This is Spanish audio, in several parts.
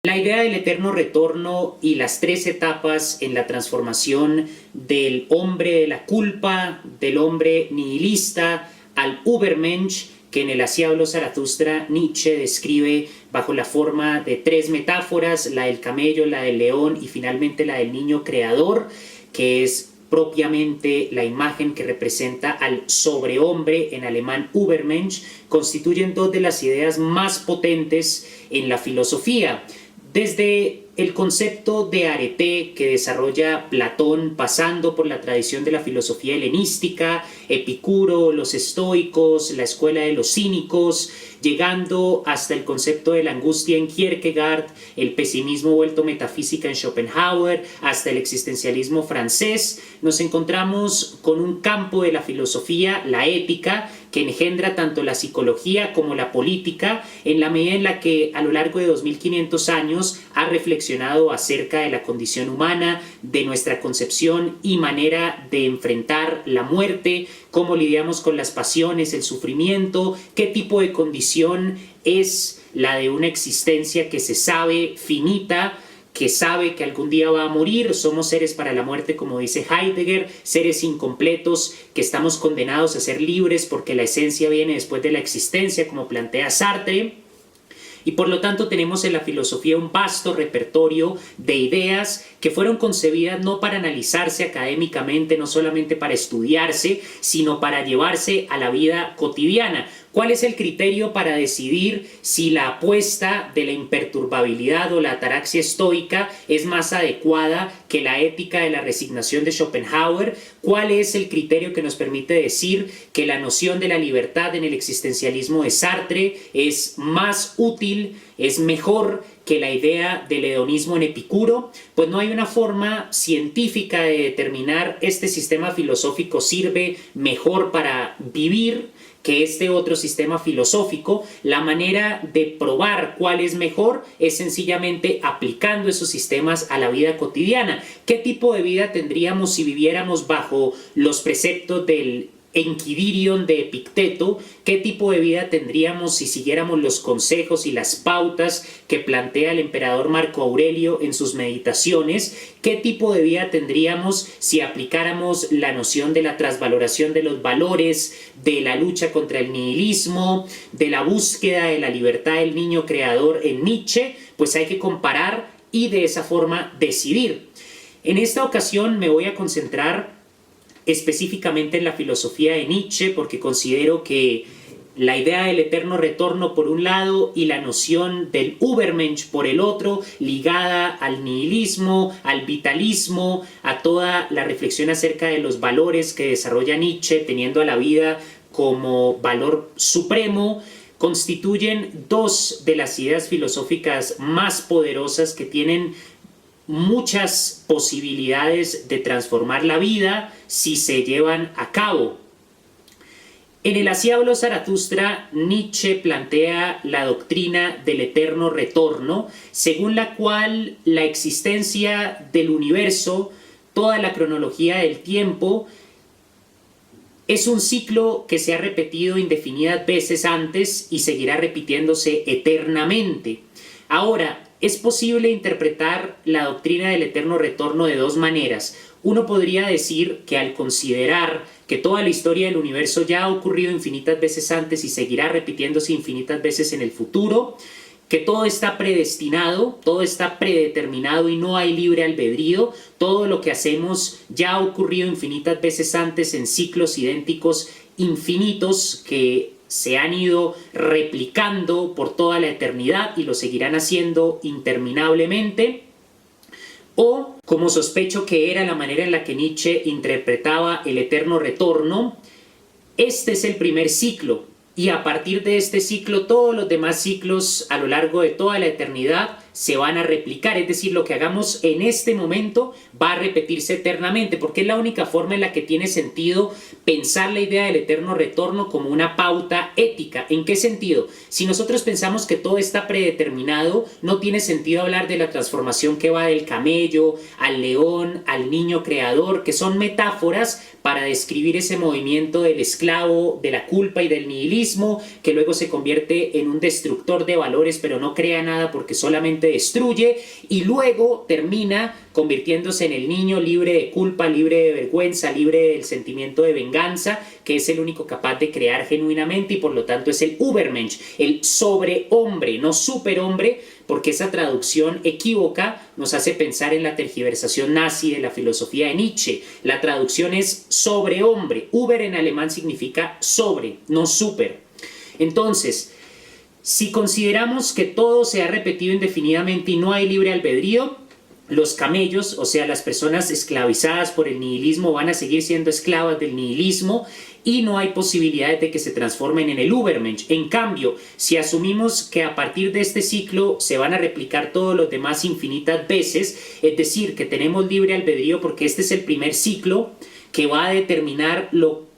La idea del eterno retorno y las tres etapas en la transformación del hombre de la culpa, del hombre nihilista, al Übermensch, que en el Así habló Zaratustra Nietzsche describe bajo la forma de tres metáforas, la del camello, la del león y finalmente la del niño creador, que es propiamente la imagen que representa al sobrehombre, en alemán Übermensch, constituyen dos de las ideas más potentes en la filosofía. Desde el concepto de arete que desarrolla Platón, pasando por la tradición de la filosofía helenística, Epicuro, los estoicos, la escuela de los cínicos, llegando hasta el concepto de la angustia en Kierkegaard, el pesimismo vuelto metafísica en Schopenhauer, hasta el existencialismo francés, nos encontramos con un campo de la filosofía, la ética, que engendra tanto la psicología como la política, en la medida en la que a lo largo de 2500 años ha reflexionado acerca de la condición humana, de nuestra concepción y manera de enfrentar la muerte, cómo lidiamos con las pasiones, el sufrimiento, qué tipo de condición es la de una existencia que se sabe finita, que sabe que algún día va a morir. Somos seres para la muerte, como dice Heidegger, seres incompletos que estamos condenados a ser libres porque la esencia viene después de la existencia, como plantea Sartre. Y por lo tanto tenemos en la filosofía un vasto repertorio de ideas que fueron concebidas no para analizarse académicamente, no solamente para estudiarse, sino para llevarse a la vida cotidiana. ¿Cuál es el criterio para decidir si la apuesta de la imperturbabilidad o la ataraxia estoica es más adecuada que la ética de la resignación de Schopenhauer? ¿Cuál es el criterio que nos permite decir que la noción de la libertad en el existencialismo de Sartre es más útil, es mejor que la idea del hedonismo en Epicuro? Pues no hay una forma científica de determinar este sistema filosófico sirve mejor para vivir que este otro sistema filosófico. La manera de probar cuál es mejor es sencillamente aplicando esos sistemas a la vida cotidiana. ¿Qué tipo de vida tendríamos si viviéramos bajo los preceptos del Enquidirion de Epicteto? ¿Qué tipo de vida tendríamos si siguiéramos los consejos y las pautas que plantea el emperador Marco Aurelio en sus meditaciones? ¿Qué tipo de vida tendríamos si aplicáramos la noción de la transvaloración de los valores, de la lucha contra el nihilismo, de la búsqueda de la libertad del niño creador en Nietzsche? Pues hay que comparar y de esa forma decidir. En esta ocasión me voy a concentrar específicamente en la filosofía de Nietzsche, porque considero que la idea del eterno retorno por un lado y la noción del Übermensch por el otro, ligada al nihilismo, al vitalismo, a toda la reflexión acerca de los valores que desarrolla Nietzsche, teniendo a la vida como valor supremo, constituyen dos de las ideas filosóficas más poderosas que tienen muchas posibilidades de transformar la vida si se llevan a cabo. En el Así habló Zaratustra, Nietzsche plantea la doctrina del eterno retorno, según la cual la existencia del universo, toda la cronología del tiempo, es un ciclo que se ha repetido indefinidas veces antes y seguirá repitiéndose eternamente. Ahora, es posible interpretar la doctrina del eterno retorno de dos maneras. Uno podría decir que al considerar que toda la historia del universo ya ha ocurrido infinitas veces antes y seguirá repitiéndose infinitas veces en el futuro, que todo está predestinado, todo está predeterminado y no hay libre albedrío, todo lo que hacemos ya ha ocurrido infinitas veces antes en ciclos idénticos infinitos que se han ido replicando por toda la eternidad y lo seguirán haciendo interminablemente. O, como sospecho que era la manera en la que Nietzsche interpretaba el eterno retorno, este es el primer ciclo y a partir de este ciclo todos los demás ciclos a lo largo de toda la eternidad se van a replicar, es decir, lo que hagamos en este momento va a repetirse eternamente, porque es la única forma en la que tiene sentido pensar la idea del eterno retorno como una pauta ética. ¿En qué sentido? Si nosotros pensamos que todo está predeterminado, no tiene sentido hablar de la transformación que va del camello al león, al niño creador, que son metáforas para describir ese movimiento del esclavo, de la culpa y del nihilismo, que luego se convierte en un destructor de valores, pero no crea nada porque solamente continuamente destruye y luego termina convirtiéndose en el niño libre de culpa, libre de vergüenza, libre del sentimiento de venganza, que es el único capaz de crear genuinamente y por lo tanto es el Übermensch, el sobrehombre, no superhombre, porque esa traducción equívoca nos hace pensar en la tergiversación nazi de la filosofía de Nietzsche. La traducción es sobrehombre. Über en alemán significa sobre, no super. Entonces, si consideramos que todo se ha repetido indefinidamente y no hay libre albedrío, los camellos, o sea, las personas esclavizadas por el nihilismo, van a seguir siendo esclavas del nihilismo y no hay posibilidades de que se transformen en el Übermensch. En cambio, si asumimos que a partir de este ciclo se van a replicar todos los demás infinitas veces, es decir, que tenemos libre albedrío porque este es el primer ciclo que va a determinar lo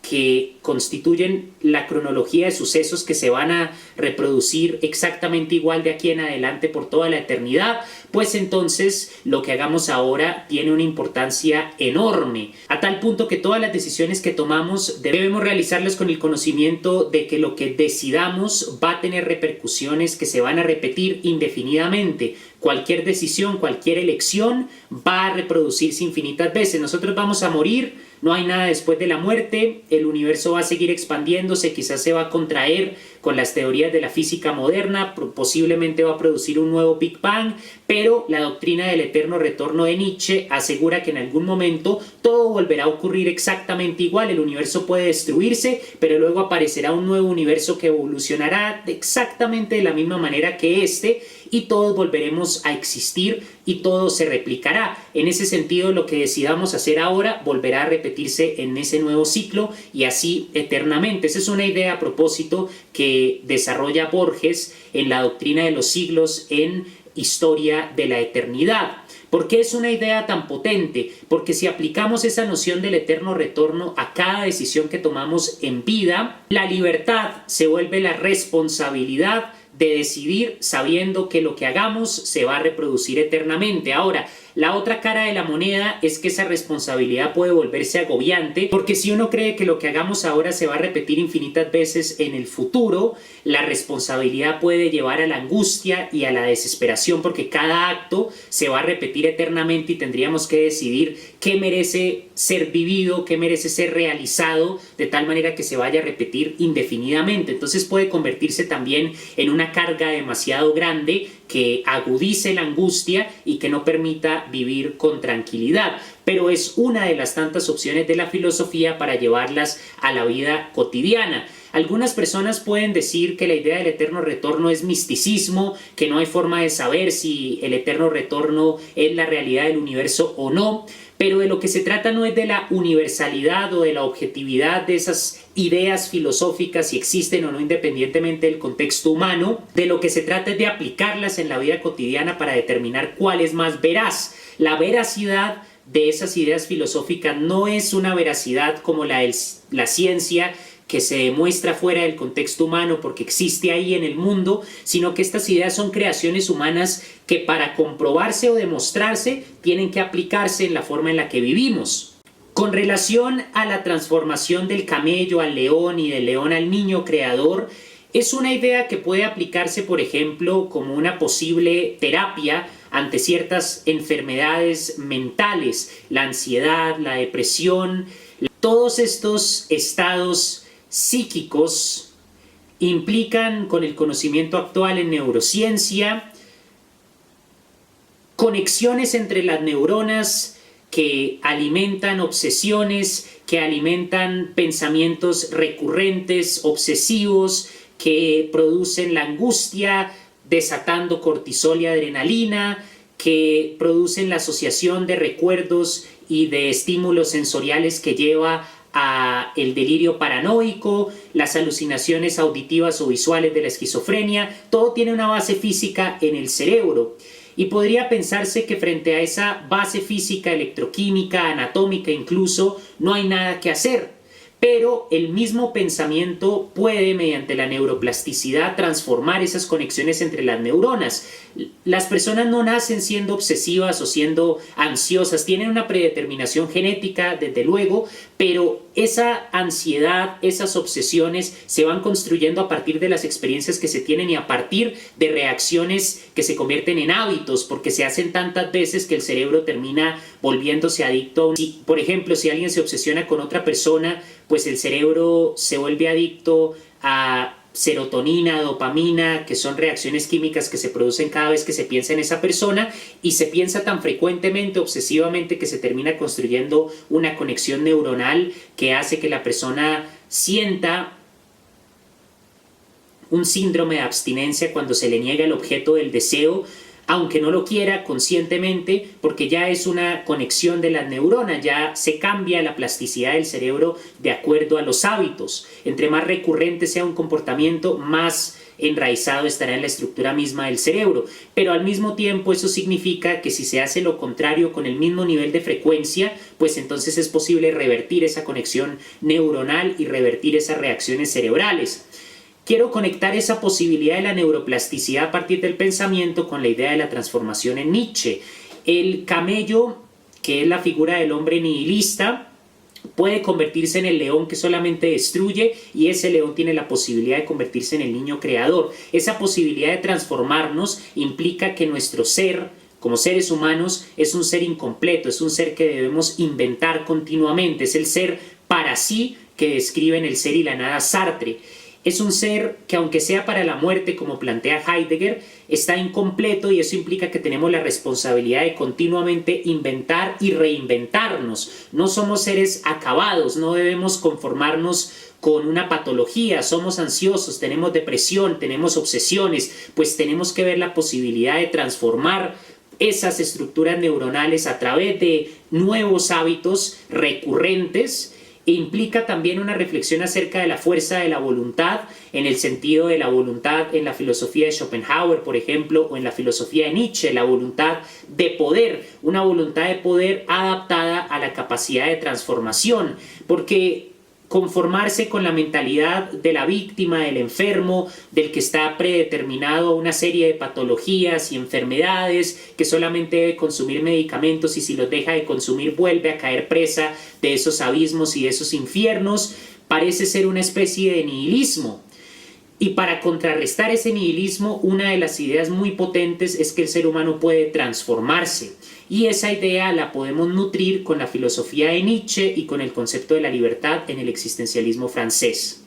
que constituyen la cronología de sucesos que se van a reproducir exactamente igual de aquí en adelante por toda la eternidad, pues entonces lo que hagamos ahora tiene una importancia enorme, a tal punto que todas las decisiones que tomamos debemos realizarlas con el conocimiento de que lo que decidamos va a tener repercusiones que se van a repetir indefinidamente. Cualquier decisión, cualquier elección va a reproducirse infinitas veces. Nosotros vamos a morir, no hay nada después de la muerte, el universo va a seguir expandiéndose, quizás se va a contraer con las teorías de la física moderna, posiblemente va a producir un nuevo Big Bang, pero la doctrina del eterno retorno de Nietzsche asegura que en algún momento todo volverá a ocurrir exactamente igual, el universo puede destruirse, pero luego aparecerá un nuevo universo que evolucionará exactamente de la misma manera que este, y todos volveremos a existir y todo se replicará. En ese sentido, lo que decidamos hacer ahora volverá a repetirse en ese nuevo ciclo y así eternamente. Esa es una idea a propósito que desarrolla Borges en la doctrina de los siglos en Historia de la Eternidad. ¿Por qué es una idea tan potente? Porque si aplicamos esa noción del eterno retorno a cada decisión que tomamos en vida, la libertad se vuelve la responsabilidad de decidir sabiendo que lo que hagamos se va a reproducir eternamente. Ahora, la otra cara de la moneda es que esa responsabilidad puede volverse agobiante, porque si uno cree que lo que hagamos ahora se va a repetir infinitas veces en el futuro, la responsabilidad puede llevar a la angustia y a la desesperación, porque cada acto se va a repetir eternamente y tendríamos que decidir qué merece ser vivido, qué merece ser realizado, de tal manera que se vaya a repetir indefinidamente. Entonces puede convertirse también en una carga demasiado grande que agudice la angustia y que no permita vivir con tranquilidad. Pero es una de las tantas opciones de la filosofía para llevarlas a la vida cotidiana. Algunas personas pueden decir que la idea del eterno retorno es misticismo, que no hay forma de saber si el eterno retorno es la realidad del universo o no, pero de lo que se trata no es de la universalidad o de la objetividad de esas ideas filosóficas, si existen o no independientemente del contexto humano. De lo que se trata es de aplicarlas en la vida cotidiana para determinar cuál es más veraz. La veracidad de esas ideas filosóficas no es una veracidad como la de la ciencia, que se demuestra fuera del contexto humano porque existe ahí en el mundo, sino que estas ideas son creaciones humanas que para comprobarse o demostrarse tienen que aplicarse en la forma en la que vivimos. Con relación a la transformación del camello al león y del león al niño creador, es una idea que puede aplicarse, por ejemplo, como una posible terapia ante ciertas enfermedades mentales, la ansiedad, la depresión. Todos estos estados psíquicos implican, con el conocimiento actual en neurociencia, conexiones entre las neuronas que alimentan obsesiones, que alimentan pensamientos recurrentes, obsesivos, que producen la angustia, desatando cortisol y adrenalina, que producen la asociación de recuerdos y de estímulos sensoriales que lleva a el delirio paranoico, las alucinaciones auditivas o visuales de la esquizofrenia. Todo tiene una base física en el cerebro. Y podría pensarse que frente a esa base física, electroquímica, anatómica incluso, no hay nada que hacer. pero el mismo pensamiento puede, mediante la neuroplasticidad, transformar esas conexiones entre las neuronas. Las personas no nacen siendo obsesivas o siendo ansiosas, tienen una predeterminación genética, desde luego, pero esa ansiedad, esas obsesiones se van construyendo a partir de las experiencias que se tienen y a partir de reacciones que se convierten en hábitos, porque se hacen tantas veces que el cerebro termina volviéndose adicto. Por ejemplo, si alguien se obsesiona con otra persona, pues el cerebro se vuelve adicto a serotonina, dopamina, que son reacciones químicas que se producen cada vez que se piensa en esa persona, y se piensa tan frecuentemente, obsesivamente, que se termina construyendo una conexión neuronal que hace que la persona sienta un síndrome de abstinencia cuando se le niega el objeto del deseo, aunque no lo quiera conscientemente, porque ya es una conexión de las neuronas, ya se cambia la plasticidad del cerebro de acuerdo a los hábitos. Entre más recurrente sea un comportamiento, más enraizado estará en la estructura misma del cerebro, pero al mismo tiempo eso significa que si se hace lo contrario con el mismo nivel de frecuencia, pues entonces es posible revertir esa conexión neuronal y revertir esas reacciones cerebrales. Quiero conectar esa posibilidad de la neuroplasticidad a partir del pensamiento con la idea de la transformación en Nietzsche. El camello, que es la figura del hombre nihilista, puede convertirse en el león que solamente destruye, y ese león tiene la posibilidad de convertirse en el niño creador. Esa posibilidad de transformarnos implica que nuestro ser, como seres humanos, es un ser incompleto, es un ser que debemos inventar continuamente, es el ser para sí que describe en El ser y la nada Sartre. Es un ser que, aunque sea para la muerte, como plantea Heidegger, está incompleto, y eso implica que tenemos la responsabilidad de continuamente inventar y reinventarnos. No somos seres acabados, no debemos conformarnos con una patología. Somos ansiosos, tenemos depresión, tenemos obsesiones, pues tenemos que ver la posibilidad de transformar esas estructuras neuronales a través de nuevos hábitos recurrentes. E implica también una reflexión acerca de la fuerza de la voluntad, en el sentido de la voluntad en la filosofía de Schopenhauer, por ejemplo, o en la filosofía de Nietzsche, la voluntad de poder, una voluntad de poder adaptada a la capacidad de transformación, porque conformarse con la mentalidad de la víctima, del enfermo, del que está predeterminado a una serie de patologías y enfermedades, que solamente debe consumir medicamentos y si los deja de consumir vuelve a caer presa de esos abismos y de esos infiernos, parece ser una especie de nihilismo. Y para contrarrestar ese nihilismo, una de las ideas muy potentes es que el ser humano puede transformarse. Y esa idea la podemos nutrir con la filosofía de Nietzsche y con el concepto de la libertad en el existencialismo francés.